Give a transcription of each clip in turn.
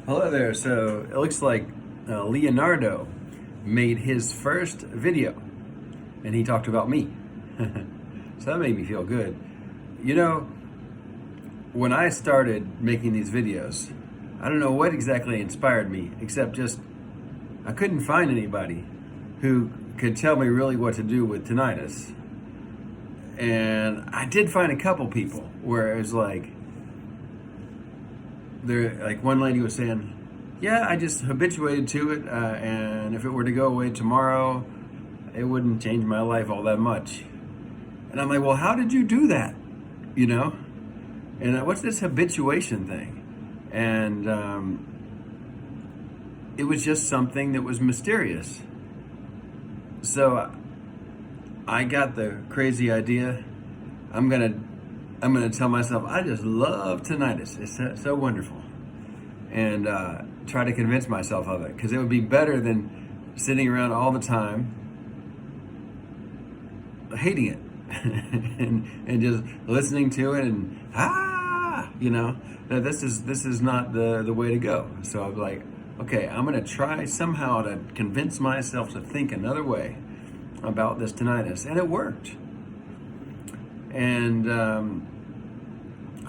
Hello there. So it looks like Leonardo made his first video and he talked about me. So that made me feel good. You know, when I started making these videos, I don't know what exactly inspired me, except just I couldn't find anybody who could tell me really what to do with tinnitus. And I did find a couple people where it was like, one lady was saying, yeah, I just habituated to it, and if it were to go away tomorrow, it wouldn't change my life all that much. And I'm like, well, how did you do that? You know? And what's this habituation thing? And it was just something that was mysterious. So I got the crazy idea. I'm gonna tell myself I just love tinnitus. It's so wonderful, and try to convince myself of it, because it would be better than sitting around all the time hating it and just listening to it and this is not the way to go. So I'm like, okay, I'm gonna try somehow to convince myself to think another way about this tinnitus, and it worked. And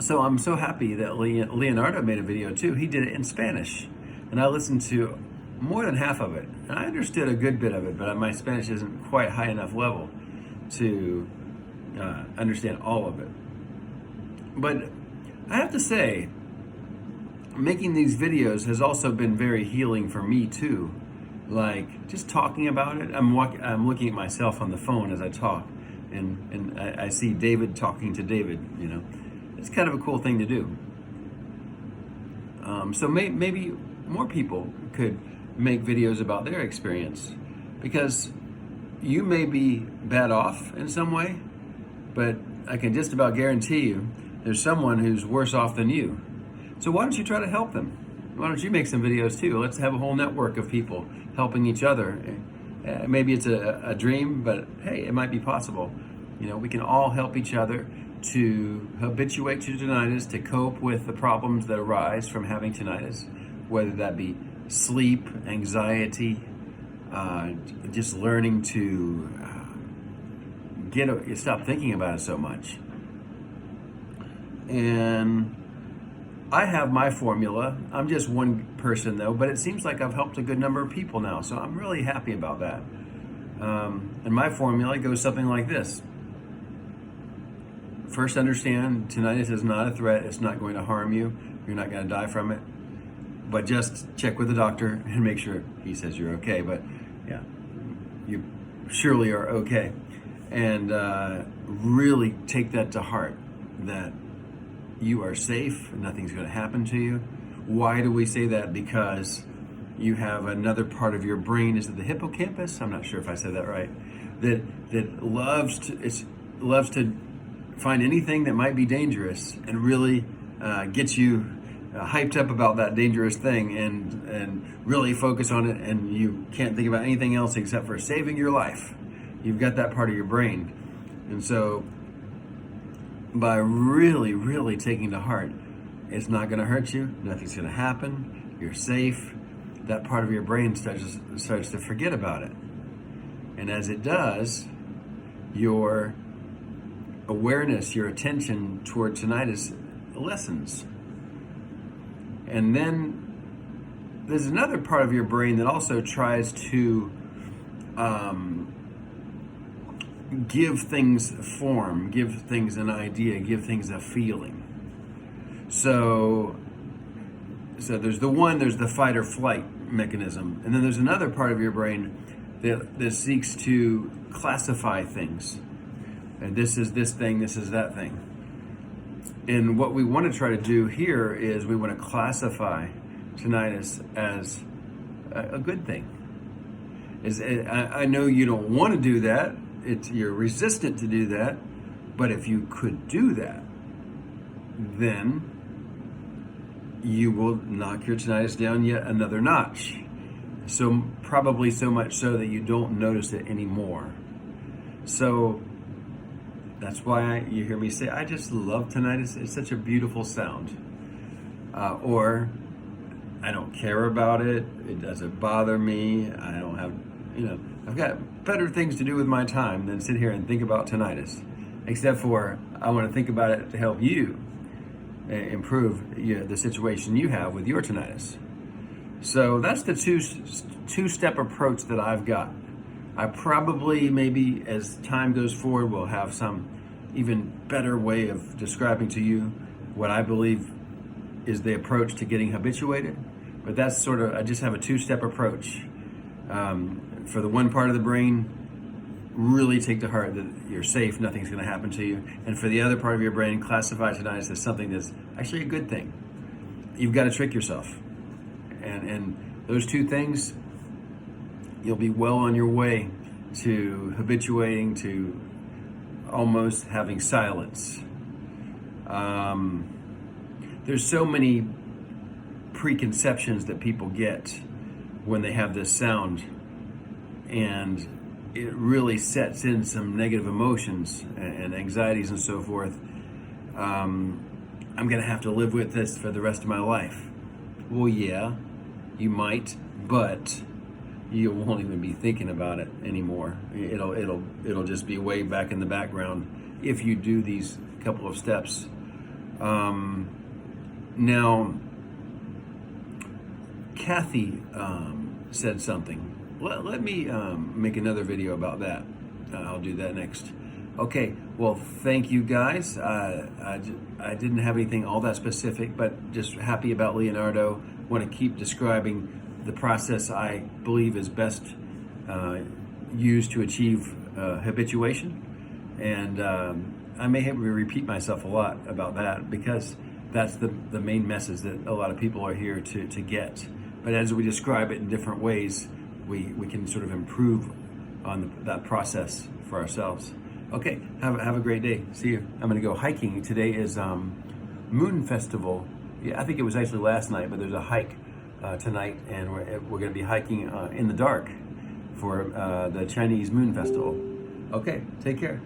so I'm so happy that Leonardo made a video too. He did it in Spanish, and I listened to more than half of it. And I understood a good bit of it, but my Spanish isn't quite high enough level to understand all of it. But I have to say, making these videos has also been very healing for me too. Like, just talking about it. I'm looking at myself on the phone as I talk, and I see David talking to David. You know, it's kind of a cool thing to do. So maybe more people could make videos about their experience, because you may be bad off in some way, but I can just about guarantee you there's someone who's worse off than you. So why don't you try to help them? Why don't you make some videos too? Let's have a whole network of people helping each other. Maybe it's a dream, but hey, it might be possible. You know, we can all help each other to habituate to tinnitus, to cope with the problems that arise from having tinnitus, whether that be sleep, anxiety, just learning to stop thinking about it so much. And I have my formula. I'm just one person though, but it seems like I've helped a good number of people now, so I'm really happy about that. And my formula goes something like this. First, understand tinnitus is not a threat. It's not going to harm you. You're not going to die from it. But just check with the doctor and make sure he says you're okay. But yeah, you surely are okay. And really take that to heart, that you are safe, nothing's going to happen to you. Why do we say that? Because you have another part of your brain, is it the hippocampus? I'm not sure if I said that right. That loves to find anything that might be dangerous and really get you hyped up about that dangerous thing and really focus on it, and you can't think about anything else except for saving your life. You've got that part of your brain. And so by really, really taking to heart, it's not going to hurt you, nothing's going to happen, you're safe, that part of your brain starts to forget about it. And as it does, your awareness, your attention toward tinnitus lessens. And then there's another part of your brain that also tries to give things form, give things an idea, give things a feeling. So there's the fight or flight mechanism. And then there's another part of your brain that seeks to classify things. And this is this thing, this is that thing. And what we want to try to do here is we want to classify tinnitus as a good thing. I know you don't want to do that. You're resistant to do that. But if you could do that, then you will knock your tinnitus down yet another notch. So probably so much so that you don't notice it anymore. So that's why you hear me say, I just love tinnitus. It's such a beautiful sound. Or I don't care about it. It doesn't bother me. I don't have, I've got better things to do with my time than sit here and think about tinnitus. Except for I want to think about it to help you improve the situation you have with your tinnitus. So that's the two-step approach that I've got. I probably, maybe as time goes forward, will have some even better way of describing to you what I believe is the approach to getting habituated. But that's sort of, I just have a two-step approach. For the one part of the brain, really take to heart that you're safe, nothing's going to happen to you. And for the other part of your brain, classify tinnitus as something that's actually a good thing. You've got to trick yourself. And those two things, you'll be well on your way to habituating to almost having silence. There's so many preconceptions that people get when they have this sound, and it really sets in some negative emotions and anxieties and so forth. I'm gonna have to live with this for the rest of my life. Well, yeah, you might, but you won't even be thinking about it anymore. It'll just be way back in the background if you do these couple of steps. Now, Kathy said something. Let me make another video about that. I'll do that next. Okay, well, thank you guys. I didn't have anything all that specific, but just happy about Leonardo. Want to keep describing the process I believe is best used to achieve habituation. And I may have to repeat myself a lot about that because that's the main message that a lot of people are here to get. But as we describe it in different ways, we can sort of improve on that process for ourselves. Okay, have a great day. See you. I'm gonna go hiking. Today is Moon Festival. Yeah, I think it was actually last night, but there's a hike tonight, and we're gonna be hiking in the dark for the Chinese Moon Festival. Okay, take care.